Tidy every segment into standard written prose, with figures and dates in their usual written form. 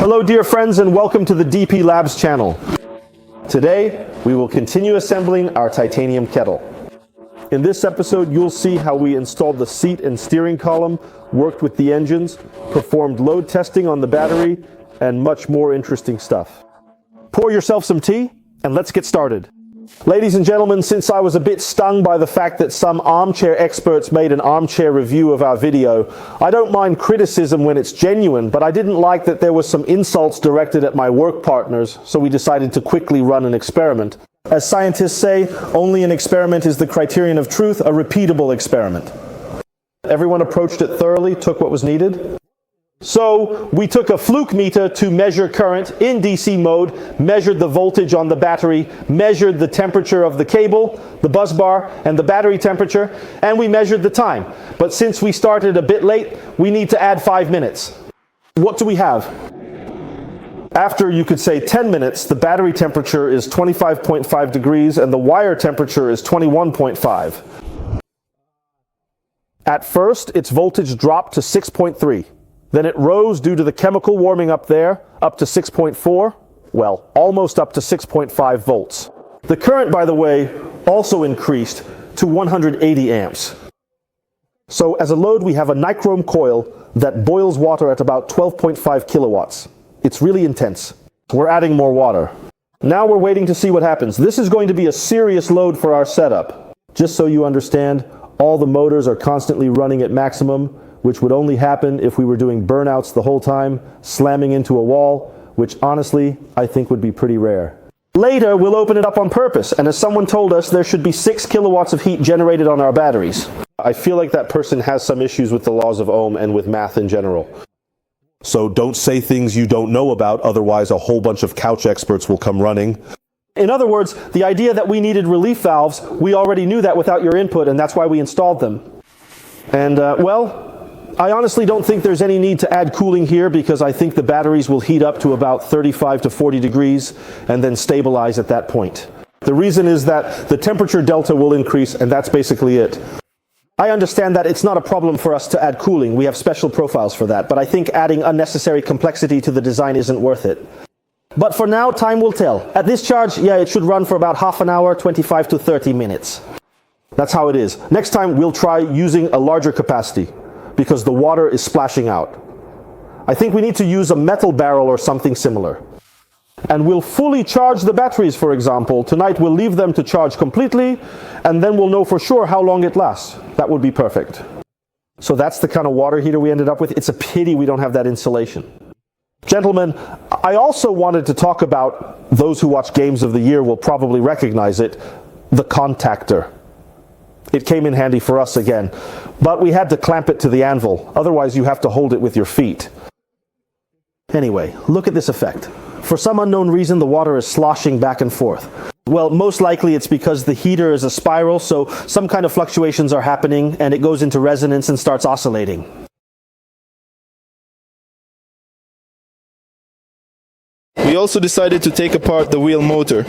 Hello dear friends, and welcome to the DP Labs channel. Today we will continue assembling our titanium kettle. In this episode you'll see how we installed the seat and steering column, worked with the engines, performed load testing on the battery, and much more interesting stuff. Pour yourself some tea and let's get started. Ladies and gentlemen, since I was a bit stung by the fact that some armchair experts made an armchair review of our video, I don't mind criticism when it's genuine, but I didn't like that there was some insults directed at my work partners, so we decided to quickly run an experiment. As scientists say, only an experiment is the criterion of truth, a repeatable experiment. Everyone approached it thoroughly, took what was needed. So we took a fluke meter to measure current in DC mode, measured the voltage on the battery, measured the temperature of the cable, the bus bar, and the battery temperature, and we measured the time. But since we started a bit late, we need to add 5 minutes. What do we have? After, you could say, 10 minutes, the battery temperature is 25.5 degrees and the wire temperature is 21.5. At first, its voltage dropped to 6.3. Then it rose due to the chemical warming up there, up to 6.4, well, almost up to 6.5 volts. The current, by the way, also increased to 180 amps. So as a load, we have a nichrome coil that boils water at about 12.5 kilowatts. It's really intense. We're adding more water. Now we're waiting to see what happens. This is going to be a serious load for our setup. Just so you understand, all the motors are constantly running at maximum, which would only happen if we were doing burnouts the whole time, slamming into a wall, which honestly, I think would be pretty rare. Later, we'll open it up on purpose, and as someone told us, there should be 6 kilowatts of heat generated on our batteries. I feel like that person has some issues with the laws of Ohm and with math in general. So don't say things you don't know about, otherwise a whole bunch of couch experts will come running. In other words, the idea that we needed relief valves, we already knew that without your input, and that's why we installed them. And, well, I honestly don't think there's any need to add cooling here because I think the batteries will heat up to about 35 to 40 degrees and then stabilize at that point. The reason is that the temperature delta will increase, and that's basically it. I understand that it's not a problem for us to add cooling. We have special profiles for that, but I think adding unnecessary complexity to the design isn't worth it. But for now, time will tell. At this charge, yeah, it should run for about half an hour, 25 to 30 minutes. That's how it is. Next time, we'll try using a larger capacity, because the water is splashing out. I think we need to use a metal barrel or something similar. And we'll fully charge the batteries, for example. Tonight we'll leave them to charge completely, and then we'll know for sure how long it lasts. That would be perfect. So that's the kind of water heater we ended up with. It's a pity we don't have that insulation. Gentlemen, I also wanted to talk about, those who watch Games of the Year will probably recognize it, the contactor. It came in handy for us again, but we had to clamp it to the anvil, otherwise you have to hold it with your feet. Anyway, look at this effect. For some unknown reason, the water is sloshing back and forth. Well, most likely it's because the heater is a spiral, so some kind of fluctuations are happening, and it goes into resonance and starts oscillating. We also decided to take apart the wheel motor,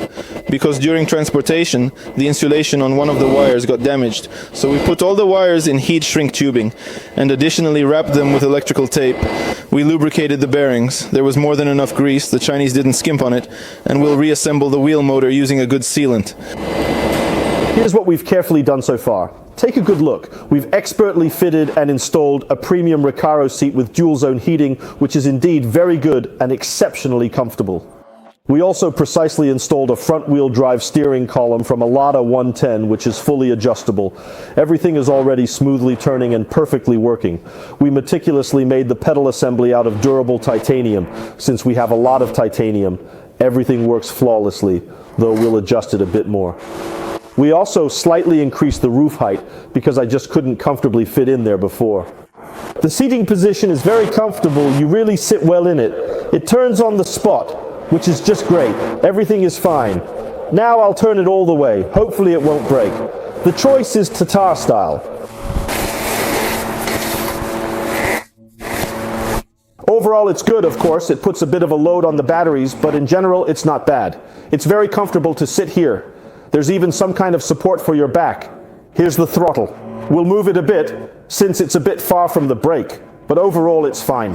because during transportation, the insulation on one of the wires got damaged. So we put all the wires in heat shrink tubing, and additionally wrapped them with electrical tape. We lubricated the bearings. There was more than enough grease, the Chinese didn't skimp on it, and we'll reassemble the wheel motor using a good sealant. Here's what we've carefully done so far. Take a good look. We've expertly fitted and installed a premium Recaro seat with dual zone heating, which is indeed very good and exceptionally comfortable. We also precisely installed a front wheel drive steering column from a Lada 110, which is fully adjustable. Everything is already smoothly turning and perfectly working. We meticulously made the pedal assembly out of durable titanium. Since we have a lot of titanium, everything works flawlessly, though we'll adjust it a bit more. We also slightly increased the roof height because I just couldn't comfortably fit in there before. The seating position is very comfortable. You really sit well in it. It turns on the spot, which is just great. Everything is fine. Now I'll turn it all the way. Hopefully it won't break. The choice is Tatar style. Overall, it's good, of course. It puts a bit of a load on the batteries, but in general, it's not bad. It's very comfortable to sit here. There's even some kind of support for your back. Here's the throttle. We'll move it a bit, since it's a bit far from the brake, but overall it's fine.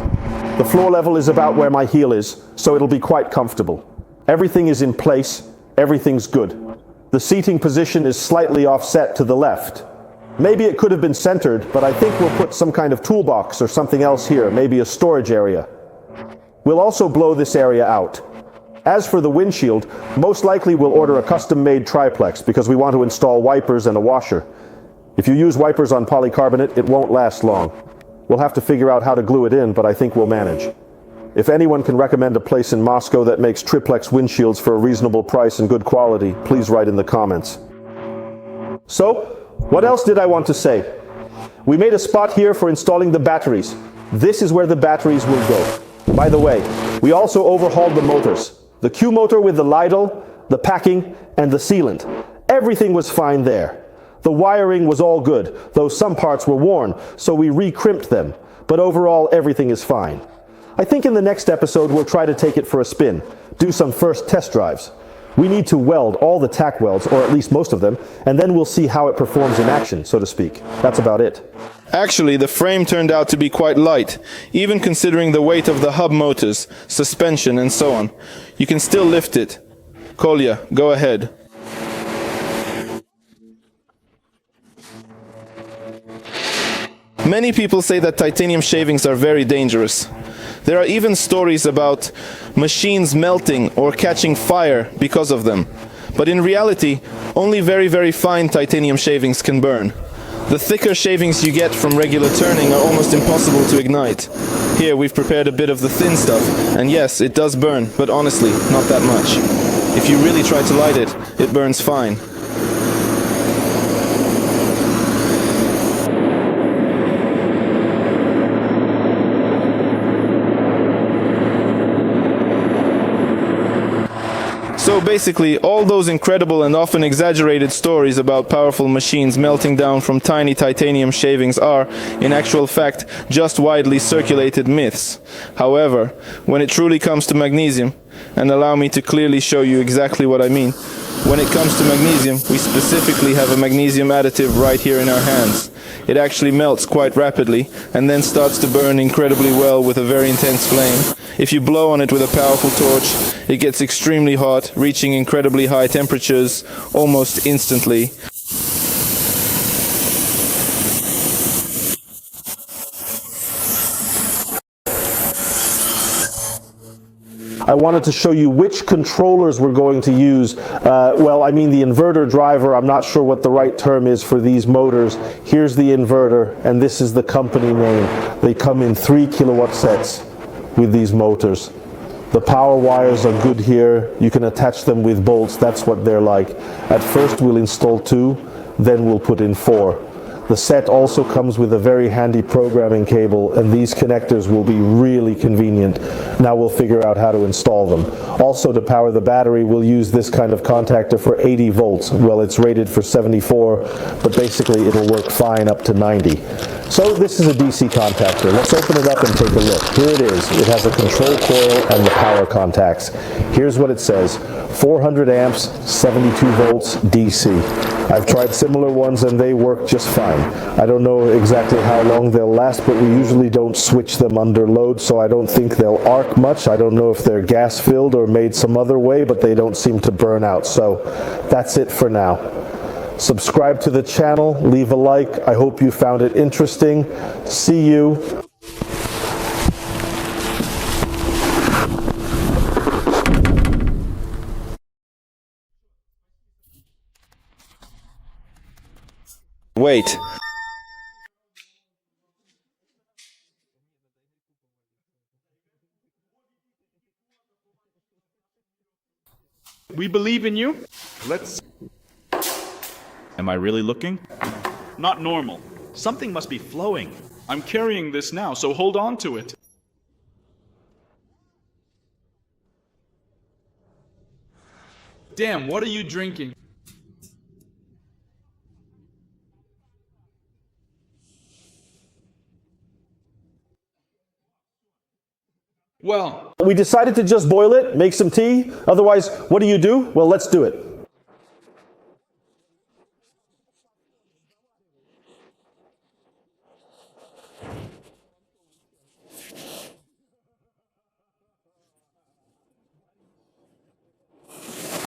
The floor level is about where my heel is, so it'll be quite comfortable. Everything is in place, everything's good. The seating position is slightly offset to the left. Maybe it could have been centered, but I think we'll put some kind of toolbox or something else here, maybe a storage area. We'll also blow this area out. As for the windshield, most likely we'll order a custom-made triplex because we want to install wipers and a washer. If you use wipers on polycarbonate, it won't last long. We'll have to figure out how to glue it in, but I think we'll manage. If anyone can recommend a place in Moscow that makes triplex windshields for a reasonable price and good quality, please write in the comments. So, what else did I want to say? We made a spot here for installing the batteries. This is where the batteries will go. By the way, we also overhauled the motors. The Q motor with the ladle, the packing, and the sealant. Everything was fine there. The wiring was all good, though some parts were worn, so we re-crimped them. But overall, everything is fine. I think in the next episode we'll try to take it for a spin, do some first test drives. We need to weld all the tack welds, or at least most of them, and then we'll see how it performs in action, so to speak. That's about it. Actually, the frame turned out to be quite light, even considering the weight of the hub motors, suspension, and so on. You can still lift it. Kolya, go ahead. Many people say that titanium shavings are very dangerous. There are even stories about machines melting or catching fire because of them. But in reality, only very, very fine titanium shavings can burn. The thicker shavings you get from regular turning are almost impossible to ignite. Here we've prepared a bit of the thin stuff, and yes, it does burn, but honestly, not that much. If you really try to light it, it burns fine. So basically, all those incredible and often exaggerated stories about powerful machines melting down from tiny titanium shavings are, in actual fact, just widely circulated myths. However, when it truly comes to magnesium, and allow me to clearly show you exactly what I mean, when it comes to magnesium, we specifically have a magnesium additive right here in our hands. It actually melts quite rapidly, and then starts to burn incredibly well with a very intense flame. If you blow on it with a powerful torch, it gets extremely hot, reaching incredibly high temperatures almost instantly. I wanted to show you which controllers we're going to use. Well, I mean the inverter driver. I'm not sure what the right term is for these motors. Here's the inverter, and this is the company name. They come in 3 kilowatt sets with these motors. The power wires are good here. You can attach them with bolts. That's what they're like. At first we'll install 2, then we'll put in 4. The set also comes with a very handy programming cable, and these connectors will be really convenient. Now we'll figure out how to install them. Also, to power the battery, we'll use this kind of contactor for 80 volts. Well, it's rated for 74, but basically it'll work fine up to 90. So this is a DC contactor. Let's open it up and take a look. Here it is. It has a control coil and the power contacts. Here's what it says. 400 amps, 72 volts, DC. I've tried similar ones and they work just fine. I don't know exactly how long they'll last, but we usually don't switch them under load, so I don't think they'll arc much. I don't know if they're gas filled or made some other way, but they don't seem to burn out. So that's it for now. Subscribe to the channel, leave a like. I hope you found it interesting. See you. Wait. We believe in you. Let's... Am I really looking? Not normal. Something must be flowing. I'm carrying this now, so hold on to it. Damn, what are you drinking? Well, we decided to just boil it, make some tea. Otherwise, what do? Well, let's do it.